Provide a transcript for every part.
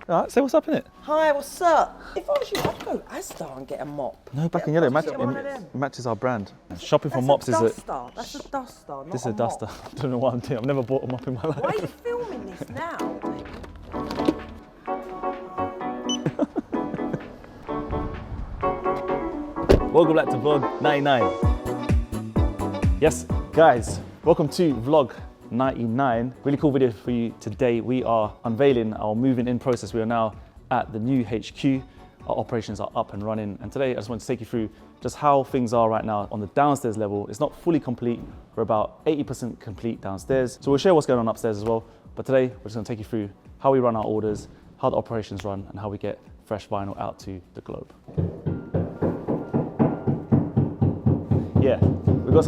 All right, say what's up, innit? Hi, what's up? If I was you, I'd go Asda and get a mop. No, black and yellow, it matches our brand. Shopping for mops is a... That's a duster, not This is a duster. mop. I don't know what I'm doing. I've never bought a mop in my life. Why are you filming this now? Welcome back to vlog 99. Yes, guys, welcome to vlog 99. Really cool video for you today. We are unveiling our moving in process. We are now at the new HQ. Our operations are up and running. And today I just want to take you through just how things are right now on the downstairs level. It's not fully complete. We're about 80% complete downstairs. So we'll share what's going on upstairs as well. But today we're just going to take you through how we run our orders, how the operations run, and how we get fresh vinyl out to the globe. Yeah, we've got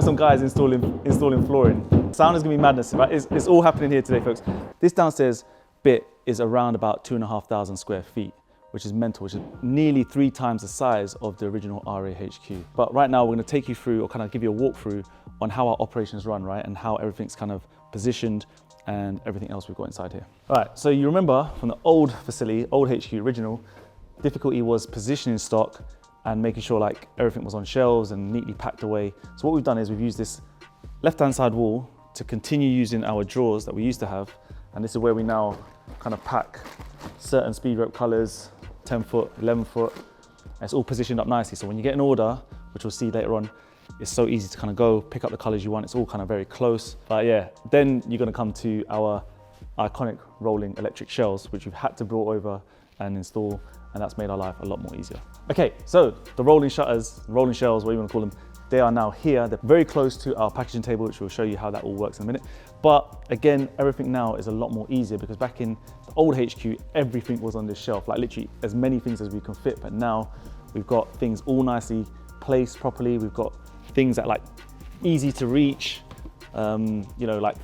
some guys installing flooring. Sound is gonna be madness, right? It's all happening here today, folks. This downstairs bit is around about 2,500 square feet, which is mental, which is nearly 3 times the size of the original RA HQ. But right now we're gonna take you through, or kind of give you a walkthrough on how our operations run, right? And how everything's kind of positioned and everything else we've got inside here. All right, so you remember from the old facility, old HQ original, difficulty was positioning stock and making sure like everything was on shelves and neatly packed away. So what we've done is we've used this left-hand side wall to continue using our drawers that we used to have. And this is where we now kind of pack certain speed rope colors, 10 foot, 11 foot. And it's all positioned up nicely. So when you get an order, which we'll see later on, it's so easy to kind of go pick up the colors you want. It's all kind of very close. But yeah, then you're gonna come to our iconic rolling electric shelves, which we've had to bring over and install, and that's made our life a lot more easier. Okay, so the rolling shutters, rolling shelves, what you want to call them, they are now here. They're very close to our packaging table, which will show you how that all works in a minute. But again, everything now is a lot more easier because back in the old HQ, everything was on this shelf, like literally as many things as we can fit. But now we've got things all nicely placed properly. We've got things that like easy to reach, you know, like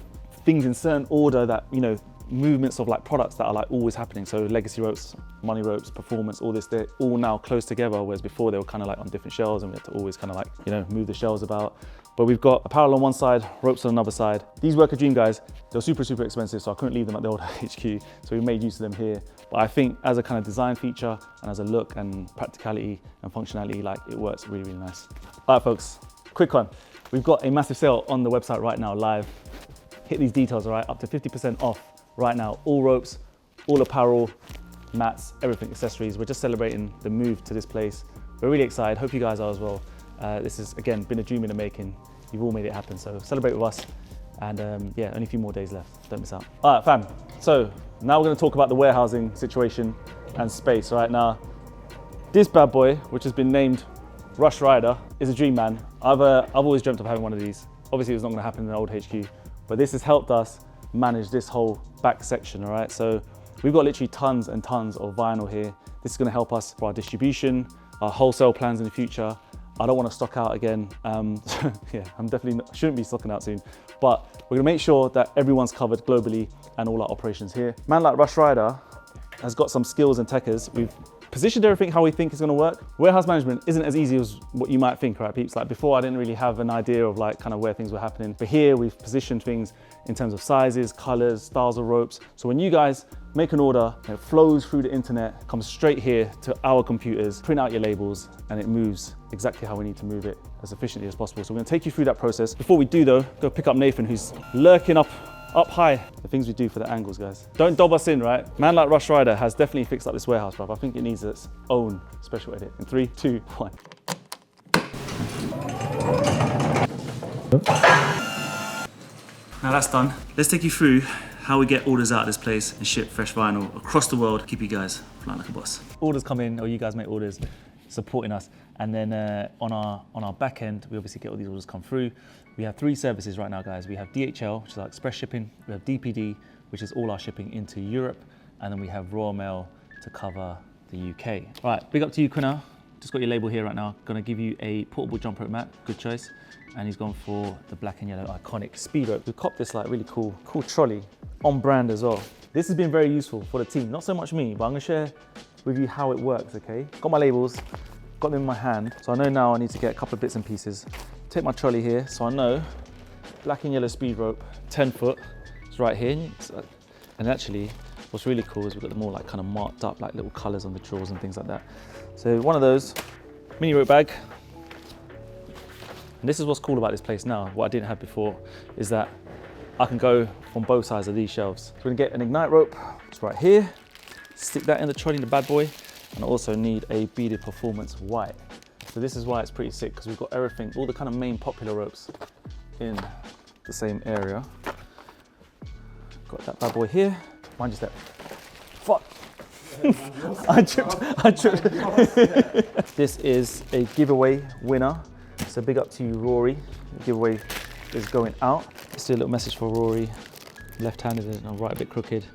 things in certain order that, you know, movements of like products that are like always happening. So legacy ropes, money ropes, performance, all this, they're all now close together, whereas before they were kind of like on different shelves and we had to always kind of like, you know, move the shelves about. But we've got apparel on one side, ropes on another side. These were a dream, guys. They're super, super expensive, so I couldn't leave them at the old HQ. So we made use of them here. But I think as a kind of design feature and as a look and practicality and functionality, like it works really, really nice. All right, folks, quick one. We've got a massive sale on the website right now, live. Hit these details, all right? Up to 50% off. Right now, all ropes, all apparel, mats, everything, accessories. We're just celebrating the move to this place. We're really excited. Hope you guys are as well. This has, again, been a dream in the making. You've all made it happen, so celebrate with us. And yeah, only a few more days left. Don't miss out. All right, fam. So now we're gonna talk about the warehousing situation and space. All right, now, this bad boy, which has been named Rush Rider, is a dream, man. I've always dreamt of having one of these. Obviously, it's not gonna happen in the old HQ, but this has helped us manage this whole back section, all right? So we've got literally tons and tons of vinyl here. This is gonna help us for our distribution, our wholesale plans in the future. I don't wanna stock out again. Yeah, I'm definitely shouldn't be stocking out soon, but we're gonna make sure that everyone's covered globally and all our operations here. Man like Rush Rider has got some skills and techers. We've positioned everything how we think is gonna work. Warehouse management isn't as easy as what you might think, right, peeps? Like before, I didn't really have an idea of like kind of where things were happening. But here we've positioned things in terms of sizes, colors, styles of ropes. So when you guys make an order, it flows through the internet, comes straight here to our computers, print out your labels, and it moves exactly how we need to move it as efficiently as possible. So we're gonna take you through that process. Before we do though, go pick up Nathan, who's lurking up high. The things we do for the angles, guys. Don't dob us in, right? Man like Rush Rider has definitely fixed up this warehouse, bruv. I think it needs its own special edit. In 3, 2, 1. Now that's done. Let's take you through how we get orders out of this place and ship fresh vinyl across the world. Keep you guys flying like a boss. Orders come in, or you guys make orders, supporting us. And then on our back end, we obviously get all these orders come through. We have 3 services right now, guys. We have DHL, which is our express shipping. We have DPD, which is all our shipping into Europe. And then we have Royal Mail to cover the UK. All right, big up to you, Kunal. Just got your label here right now. Gonna give you a portable jump rope mat, good choice. And he's gone for the black and yellow iconic speed rope. We copped this like really cool trolley on brand as well. This has been very useful for the team. Not so much me, but I'm gonna share with you how it works, okay? Got my labels, got them in my hand. So I know now I need to get a couple of bits and pieces. Take my trolley here, so I know black and yellow speed rope, 10 foot, it's right here. And actually, what's really cool is we've got them all like kind of marked up, like little colors on the drawers and things like that. So one of those, mini rope bag. And this is what's cool about this place now, what I didn't have before, is that I can go on both sides of these shelves. So we're gonna get an Ignite rope, it's right here. Stick that in the trolley, the bad boy. And I also need a beaded performance white. So this is why it's pretty sick, because we've got everything, all the kind of main popular ropes in the same area. Got that bad boy here. Mind your step. Fuck. I tripped. This is a giveaway winner. So big up to you, Rory. The giveaway is going out. Let's do a little message for Rory. Left-handed and I'll write a bit crooked.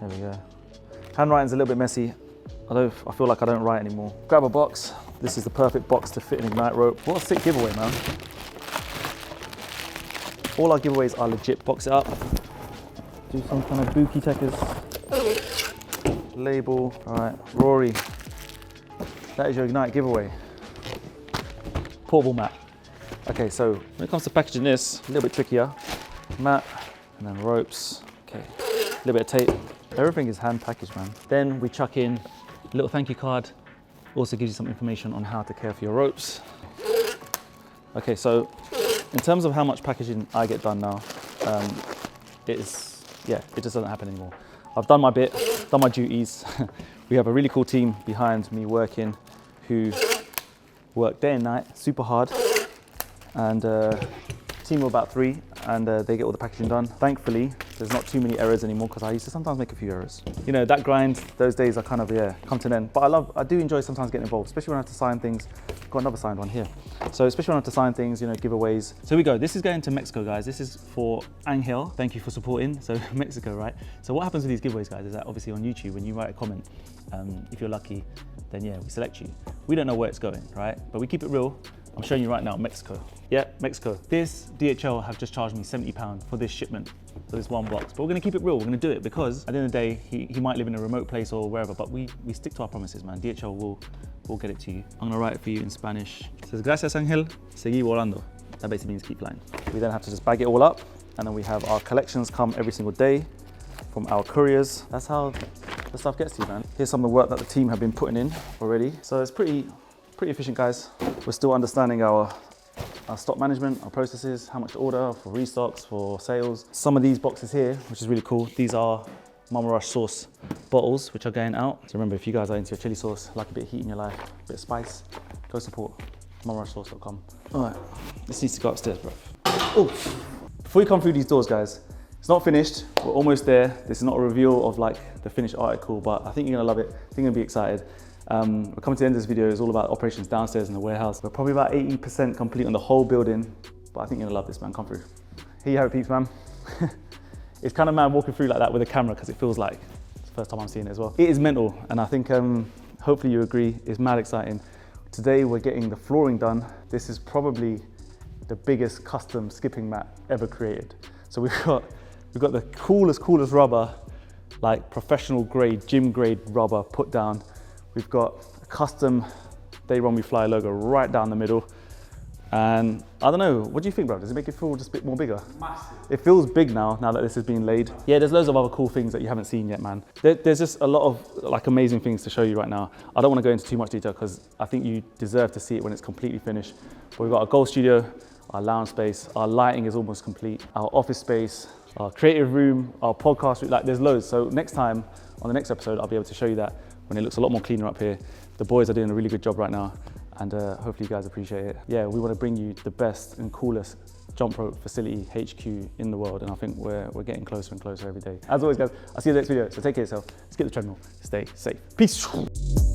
There we go. Handwriting's a little bit messy. Although I feel like I don't write anymore. Grab a box. This is the perfect box to fit an Ignite rope. What a sick giveaway, man. All our giveaways are legit. Box it up. Do some kind of bookie techers. Label. All right, Rory. That is your Ignite giveaway. Portable mat. Okay, so when it comes to packaging this, a little bit trickier. Mat, and then ropes. Okay, a little bit of tape. Everything is hand packaged, man. Then we chuck in a little thank you card. Also gives you some information on how to care for your ropes. Okay, so in terms of how much packaging I get done now, it just doesn't happen anymore. I've done my bit, done my duties. We have a really cool team behind me working who work day and night, super hard. And team of about 3, and they get all the packaging done. Thankfully, there's not too many errors anymore, because I used to sometimes make a few errors. You know, that grind, those days are kind of, come to an end. But I do enjoy sometimes getting involved, especially when I have to sign things. Got another signed one here. So especially when I have to sign things, you know, giveaways. So here we go, this is going to Mexico, guys. This is for Angel. Thank you for supporting. So Mexico, right? So what happens with these giveaways, guys, is that obviously on YouTube, when you write a comment, if you're lucky, then yeah, we select you. We don't know where it's going, right? But we keep it real. I'm showing you right now, Mexico. Yeah, Mexico. This DHL have just charged me £70 for this shipment, for this one box. But we're gonna keep it real, we're gonna do it, because at the end of the day, he might live in a remote place or wherever, but we stick to our promises, man. DHL will get it to you. I'm gonna write it for you in Spanish. It says, gracias, Angel, seguí volando. That basically means keep flying. We then have to just bag it all up, and then we have our collections come every single day from our couriers. That's how the stuff gets to you, man. Here's some of the work that the team have been putting in already. So it's pretty efficient, guys. We're still understanding our stock management, our processes, how much to order for restocks, for sales. Some of these boxes here, which is really cool, these are Mama Rush sauce bottles, which are going out. So remember, if you guys are into your chili sauce, like a bit of heat in your life, a bit of spice, go support mamarushsauce.com. All right, this needs to go upstairs, bro. Oh, before you come through these doors, guys, it's not finished, we're almost there. This is not a reveal of like the finished article, but I think you're gonna love it. I think you're gonna be excited. We're coming to the end of this video. It's all about operations downstairs in the warehouse. We're probably about 80% complete on the whole building, but I think you're gonna love this, man. Come through. Here you have it, peeps, man. It's kind of mad walking through like that with a camera, because it feels like it's the first time I'm seeing it as well. It is mental, and I think hopefully you agree, it's mad exciting. Today we're getting the flooring done. This is probably the biggest custom skipping mat ever created. So we've got the coolest rubber, like professional grade, gym grade rubber put down. We've got a custom They Run We Fly logo right down the middle. And I don't know, what do you think, bro? Does it make it feel just a bit more bigger? Massive. It feels big now that this has been laid. Yeah, there's loads of other cool things that you haven't seen yet, man. There's just a lot of like amazing things to show you right now. I don't want to go into too much detail because I think you deserve to see it when it's completely finished. But we've got our gold studio, our lounge space, our lighting is almost complete, our office space, our creative room, our podcast room, like there's loads. So next time, on the next episode, I'll be able to show you that when it looks a lot more cleaner up here. The boys are doing a really good job right now, and hopefully you guys appreciate it. Yeah, we want to bring you the best and coolest jump rope facility HQ in the world, and I think we're getting closer and closer every day. As always, guys, I'll see you in the next video, so take care of yourself, skip the treadmill, stay safe. Peace.